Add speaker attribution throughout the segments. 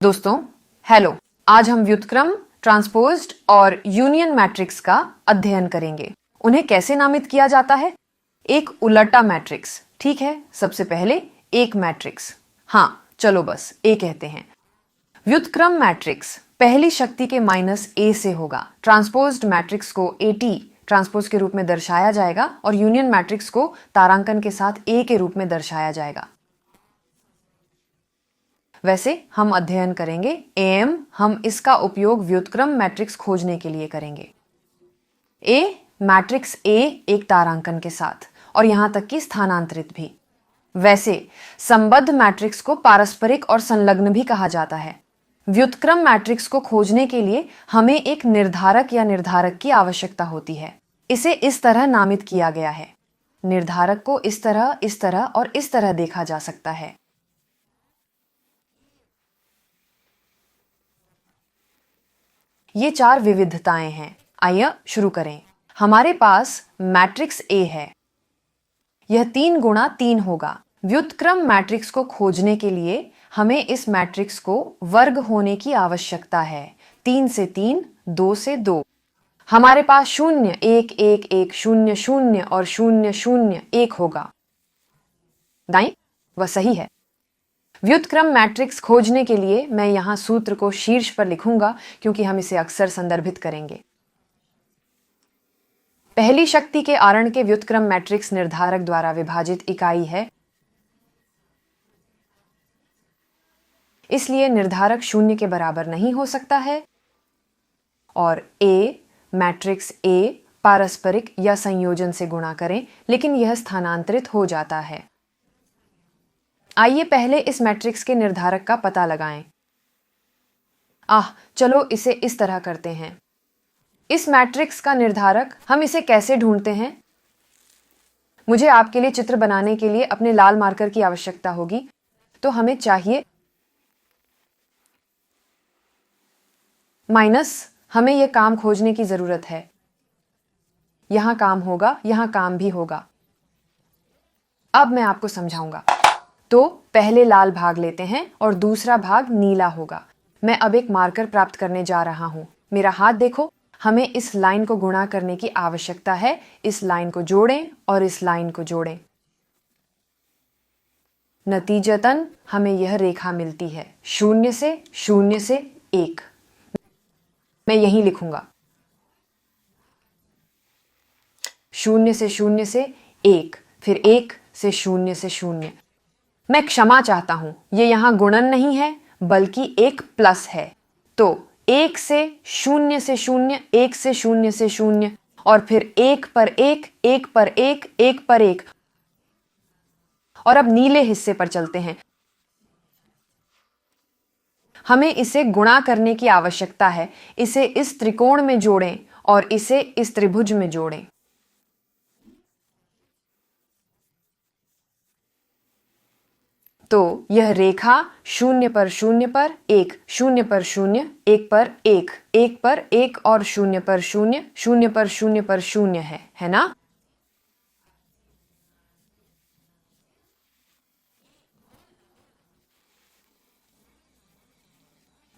Speaker 1: दोस्तों हेलो। आज हम व्युत्क्रम, ट्रांसपोज्ड और यूनियन मैट्रिक्स का अध्ययन करेंगे। उन्हें कैसे नामित किया जाता है? एक उलटा मैट्रिक्स, ठीक है। सबसे पहले एक मैट्रिक्स, हाँ चलो बस ए कहते हैं। व्युत्क्रम मैट्रिक्स पहली शक्ति के -a से होगा। ट्रांसपोज्ड मैट्रिक्स को AT ट्रांसपोज के रूप में दर्शाया जाएगा और यूनियन मैट्रिक्स को तारांकन के साथ A के रूप में दर्शाया जाएगा। वैसे हम अध्ययन करेंगे AM, हम इसका उपयोग व्युत्क्रम मैट्रिक्स खोजने के लिए करेंगे। A मैट्रिक्स A एक तारांकन के साथ और यहां तक कि स्थानांतरित भी। वैसे संबद्ध मैट्रिक्स को पारस्परिक और संलग्न भी कहा जाता है। व्युत्क्रम मैट्रिक्स को खोजने के लिए हमें एक निर्धारक या निर्धारक की आवश्यकता होती है। इसे इस तरह नामित किया गया है। निर्धारक को इस तरह और इस तरह देखा जा सकता है। ये चार विविधताएं हैं। आइए शुरू करें। हमारे पास मैट्रिक्स A है। यह 3 गुणा 3 होगा। व्युत्क्रम मैट्रिक्स को खोजने के लिए हमें इस मैट्रिक्स को वर्ग होने की आवश्यकता है। 3 से 3, 2 से 2। हमारे पास 0, 1, 1, 1, 0, 0 और 0, 0, 1 होगा। दाईं? वह सही है। व्युत्क्रम मैट्रिक्स खोजने के लिए मैं यहां सूत्र को शीर्ष पर लिखूंगा क्योंकि हम इसे अक्सर संदर्भित करेंगे। पहली शक्ति के आरण के व्युत्क्रम मैट्रिक्स निर्धारक द्वारा विभाजित इकाई है, इसलिए निर्धारक 0 के बराबर नहीं हो सकता है और A मैट्रिक्स A पारस्परिक या संयोजन से गुणा करें, लेकिन यह स्थानांतरित हो जाता है। आइए पहले इस मैट्रिक्स के निर्धारक का पता लगाएं। चलो इसे इस तरह करते हैं। इस मैट्रिक्स का निर्धारक हम इसे कैसे ढूंढते हैं? मुझे आपके लिए चित्र बनाने के लिए अपने लाल मार्कर की आवश्यकता होगी, तो हमें चाहिए माइनस। हमें यह काम खोजने की जरूरत है। यहां काम होगा, यहां काम भी होगा। अब मैं आपको समझाऊंगा। तो पहले लाल भाग लेते हैं और दूसरा भाग नीला होगा। मैं अब एक मार्कर प्राप्त करने जा रहा हूं। मेरा हाथ देखो। हमें इस लाइन को गुणा करने की आवश्यकता है। इस लाइन को जोड़ें और इस लाइन को जोड़ें। नतीजतन हमें यह रेखा मिलती है 0 से 1। मैं यहीं लिखूंगा 0 से 1, फिर 1 से 0। मैं क्षमा चाहता हूं, यह यहां गुणन नहीं है बल्कि एक प्लस है। तो 1 से 0 से 0, 1 से 0 से 0 और फिर 1 पर 1, 1 पर 1, 1 पर 1। और अब नीले हिस्से पर चलते हैं। हमें इसे गुणा करने की आवश्यकता है। इसे इस त्रिकोण में जोड़ें और इसे इस त्रिभुज में जोड़ें। तो यह रेखा 0 पर 0 पर 1, 0 पर 0, 1 पर 1, 1 पर 1 और 0 पर 0, 0 पर 0 पर 0 है ना?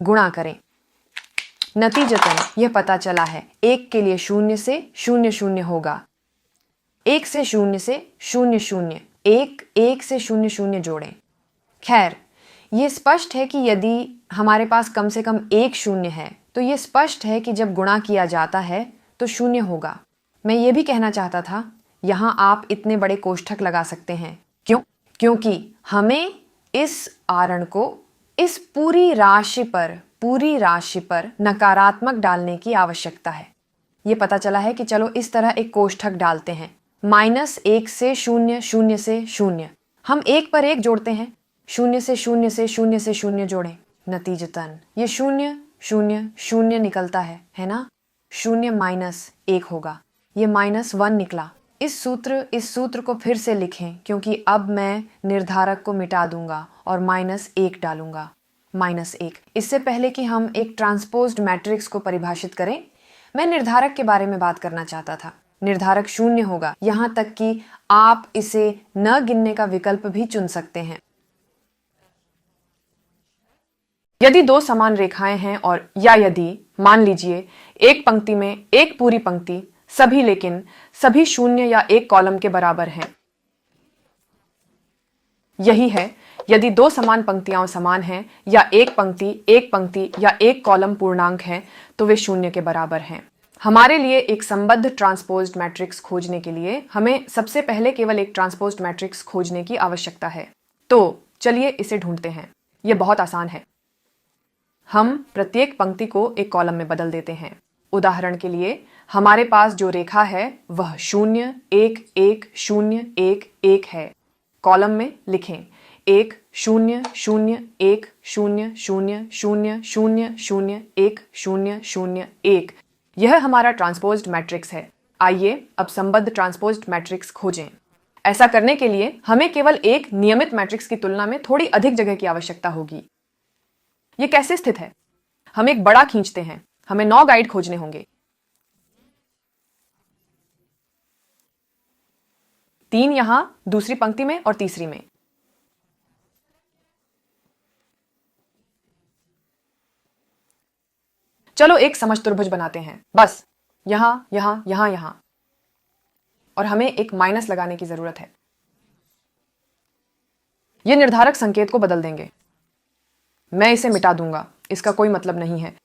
Speaker 1: गुणा करें। नतीजतन यह पता चला है 1 के लिए 0 से 0 0 होगा। 1 से 0 से 0 0, 1 1 से 0 0 जोड़ें। खैर, यह स्पष्ट है कि यदि हमारे पास कम से कम एक 0 है तो यह स्पष्ट है कि जब गुणा किया जाता है तो 0 होगा। मैं यह भी कहना चाहता था, यहां आप इतने बड़े कोष्ठक लगा सकते हैं। क्यों? क्योंकि हमें इस आरण को इस पूरी राशि पर नकारात्मक डालने की आवश्यकता है। यह पता चला है कि चलो इस तरह एक कोष्ठक डालते हैं। -1 से 0, 0 से 0। हम 1 पर 1 जोड़ते हैं। 0 से 0 से 0 से 0 जोड़ें। नतीजतन ये 0 0 0 निकलता है ना? 0 -1 होगा। ये -1 निकला। इस सूत्र को फिर से लिखें क्योंकि अब मैं निर्धारक को मिटा दूंगा और -1 डालूंगा। -1। इससे पहले कि हम एक ट्रांसपोज्ड मैट्रिक्स को परिभाषित करें, मैं निर्धारक के बारे में बात करना चाहता था। निर्धारक 0 होगा, यहां तक कि आप इसे न गिनने का विकल्प भी चुन सकते हैं। यदि दो समान रेखाएं हैं और या यदि मान लीजिए एक पंक्ति में एक पूरी पंक्ति सभी लेकिन सभी शून्य या एक कॉलम के बराबर हैं। यही है यदि दो समान पंक्तियां समान हैं या एक पंक्ति या एक कॉलम पूर्णांक है तो वे शून्य के बराबर हैं। हमारे लिए एक संबद्ध ट्रांसपोज्ड मैट्रिक्स खोजने के लिए हमें सबसे पहले केवल एक ट्रांसपोज्ड मैट्रिक्स खोजने की आवश्यकता है। तो चलिए इसे ढूंढते हैं। यह बहुत आसान है। हम प्रत्येक पंक्ति को एक कॉलम में बदल देते हैं। उदाहरण के लिए हमारे पास जो रेखा है वह 0 1 1 0 1 1 है। कॉलम में लिखें 1 0 0 1 0 0 0 0 0 1 0 0 1। यह हमारा ट्रांसपोज्ड मैट्रिक्स है। आइए अब संबद्ध ट्रांसपोज्ड मैट्रिक्स खोजें। ऐसा करने के लिए हमें केवल एक नियमित मैट्रिक्स की तुलना में थोड़ी अधिक जगह की आवश्यकता होगी। यह कैसे स्थित है? हम एक बड़ा खींचते हैं। हमें 9 गाइड खोजने होंगे। 3 यहां दूसरी पंक्ति में और तीसरी में। चलो एक समचतुर्भुज बनाते हैं। बस यहां यहां यहां यहां और हमें एक माइनस लगाने की जरूरत है। यह निर्धारक संकेत को बदल देंगे। मैं इसे मिटा दूंगा, इसका कोई मतलब नहीं है।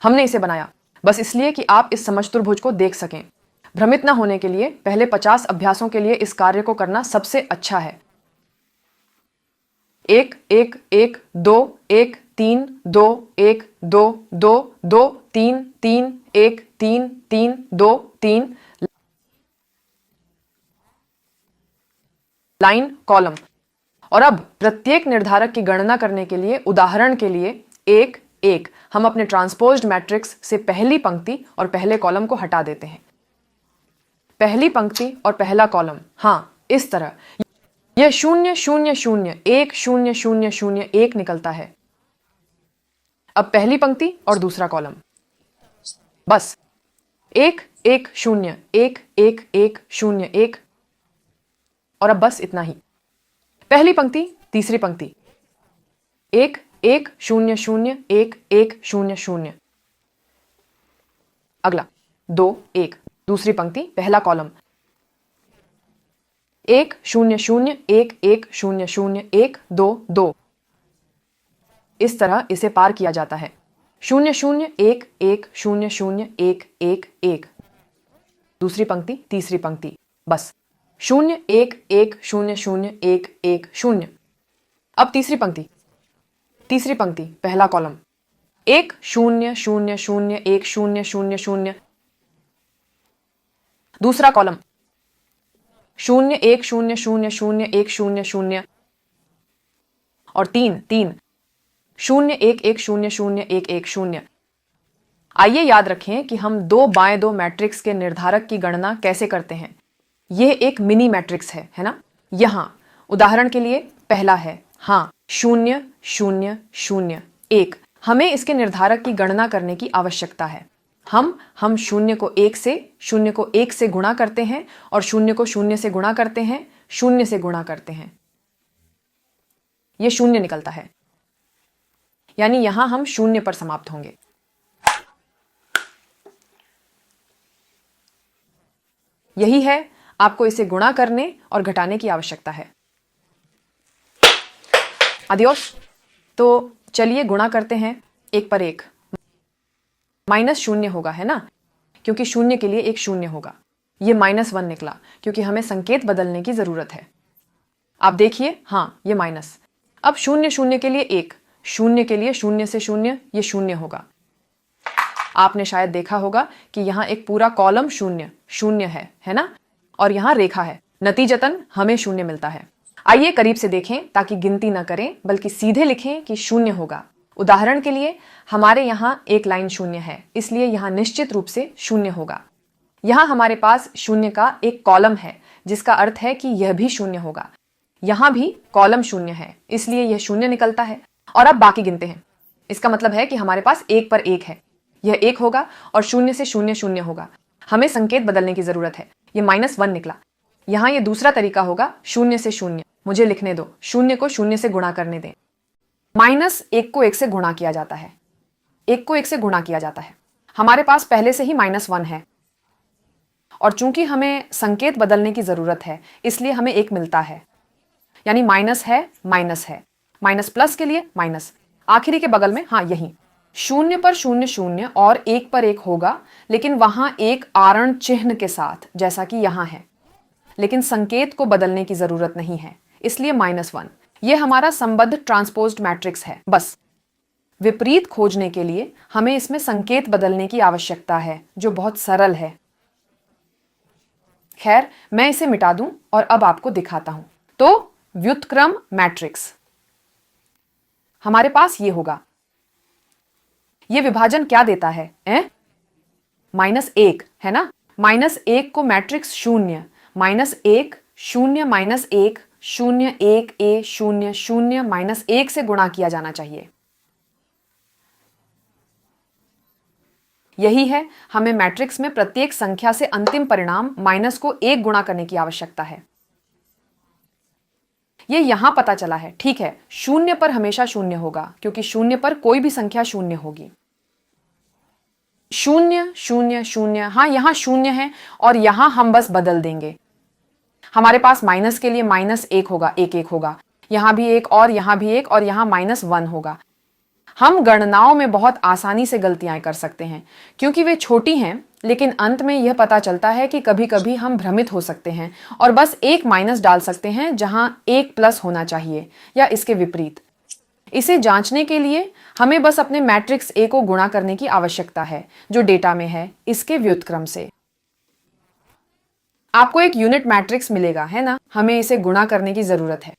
Speaker 1: हमने इसे बनाया बस इसलिए कि आप इस समचतुर्भुज को देख सकें। भ्रमित न होने के लिए पहले 50 अभ्यासों के लिए इस कार्य को करना सबसे अच्छा है। 1 1 1 2 1 3 2 1 2 2 2 3 3 1 3 3 2 3 लाइन कॉलम। और अब प्रत्येक निर्धारक की गणना करने के लिए उदाहरण के लिए 1 1 हम अपने ट्रांसपोज्ड मैट्रिक्स से पहली पंक्ति और पहले कॉलम को हटा देते हैं। पहली पंक्ति और पहला कॉलम, हाँ इस तरह यह 0 0 0 1 0 0 0 1 निकलता है। अब पहली पंक्ति और दूसरा कॉलम, बस 1 1 0 1 1 1 0 1 और अब बस इतना ही। पहली पंक्ति तीसरी पंक्ति 1 1 0 0 1 1 0 0। अगला 2 1 दूसरी पंक्ति पहला कॉलम 1 0 0 1 1 0 0 1 2 2। इस तरह इसे पार किया जाता है। 0 0 1 1 0 0 1 1 1 दूसरी पंक्ति तीसरी पंक्ति, बस 0 1 1 0 0 1 1 0। अब तीसरी पंक्ति पहला कॉलम 1 0 0 0 1 0 0 0 दूसरा कॉलम 0 1 0 0 0 1 0 0 और 3 3 0 1 1 0 0 1 1 0। आइए याद रखें कि हम 2 बाय 2 मैट्रिक्स के निर्धारक की गणना कैसे करते हैं। यह एक मिनी मैट्रिक्स है ना। यहां उदाहरण के लिए पहला है, हाँ 0 0 0 1। हमें इसके निर्धारक की गणना करने की आवश्यकता है। हम 0 को 1 से गुणा करते हैं और 0 को 0 से गुणा करते हैं, 0 से गुणा करते हैं, यह 0 निकलता है। यानी यहां हम 0 पर समाप्त होंगे। यही है, आपको इसे गुणा करने और घटाने की आवश्यकता है। आदियोस। तो चलिए गुणा करते हैं 1 पर 1। -0 होगा, है ना, क्योंकि 0 के लिए एक 0 होगा। ये -1 निकला क्योंकि हमें संकेत बदलने की जरूरत है। आप देखिए, हाँ ये माइनस। अब 0 0 के लिए 1, 0 के लिए 0 से 0 ये 0 होगा। आपने शायद देखा होगा कि यहाँ एक पूरा कॉलम 0 0 है ना, और यहाँ रेखा है। नतीजतन हमें 0 मिलता है। आइए करीब से देखें ताकि गिनती न करें बल्कि सीधे लिखें कि 0 होगा। उदाहरण के लिए हमारे यहाँ एक लाइन 0 है, इसलिए यहाँ निश्चित रूप से 0 होगा। यहाँ हमारे पास 0 का एक कॉलम है, जिसका अर्थ है कि यह भी 0 होगा। यहाँ भी कॉलम 0 है, इसलिए यह 0 निकलता है। और अब बाकी गिनते हैं। इसका मतलब है कि हमारे पास 1 पर 1 है, यह 1 होगा और 0 से 0 0 होगा। हमें संकेत बदलने की जरूरत है। यह -1 निकला। यहाँ यह दूसरा तरीका होगा 0 से 0। मुझे लिखने दो, 0 को 0 से गुणा करने दें। माइनस एक को एक से गुणा किया जाता है, एक को एक से गुणा किया जाता है। हमारे पास पहले से ही -1 है और चूंकि हमें संकेत बदलने की जरूरत है इसलिए हमें एक मिलता है, यानी माइनस है, माइनस प्लस के लिए माइनस, आखिरी के बगल में, हाँ यही, 0 पर 0 0 और 1 पर 1 होगा, लेकिन वहां एक आरण चिन्ह के साथ, जैसा कि यहां है, लेकिन संकेत को बदलने की जरूरत नहीं है, इसलिए -1। यह हमारा संबद्ध ट्रांसपोज्ड मैट्रिक्स है। बस विपरीत खोजने के लिए हमें इसमें संकेत बदलने की आवश्यकता है, जो बहुत सरल है। खैर, मैं इसे मिटा दूं और अब आपको दिखाता हूं। तो व्युत्क्रम मैट्रिक्स हमारे पास ये होगा। ये विभाजन क्या देता है? -1 है ना। -1 को मैट्रिक्स 0, -1 0 -1 0 1 a 0 0 -1 से गुणा किया जाना चाहिए। यही है, हमें मैट्रिक्स में प्रत्येक संख्या से अंतिम परिणाम माइनस को 1 गुणा करने की आवश्यकता है। ये यहां पता चला है, ठीक है। 0 पर हमेशा 0 होगा, क्योंकि 0 पर कोई भी संख्या 0 होगी। 0 0 0, हाँ यहां 0 है और यहां हम बस बदल देंगे। हमारे पास माइनस के लिए -1 होगा, 1 1 होगा, यहां भी 1 और यहां भी 1 और यहां -1 होगा। हम गणनाओं में बहुत आसानी से गलतियां कर सकते हैं क्योंकि वे छोटी हैं, लेकिन अंत में यह पता चलता है कि कभी कभी हम भ्रमित हो सकते हैं और बस एक माइनस डाल सकते हैं जहां एक प्लस होना चाहिए, या इसके विपरीत। इसे जांचने के लिए हमें बस अपने मैट्रिक्स ए को गुणा करने की आवश्यकता है, जो डेटा में है, इसके व्युत्क्रम से। आपको एक यूनिट मैट्रिक्स मिलेगा, है ना। हमें इसे गुणा करने की जरूरत है।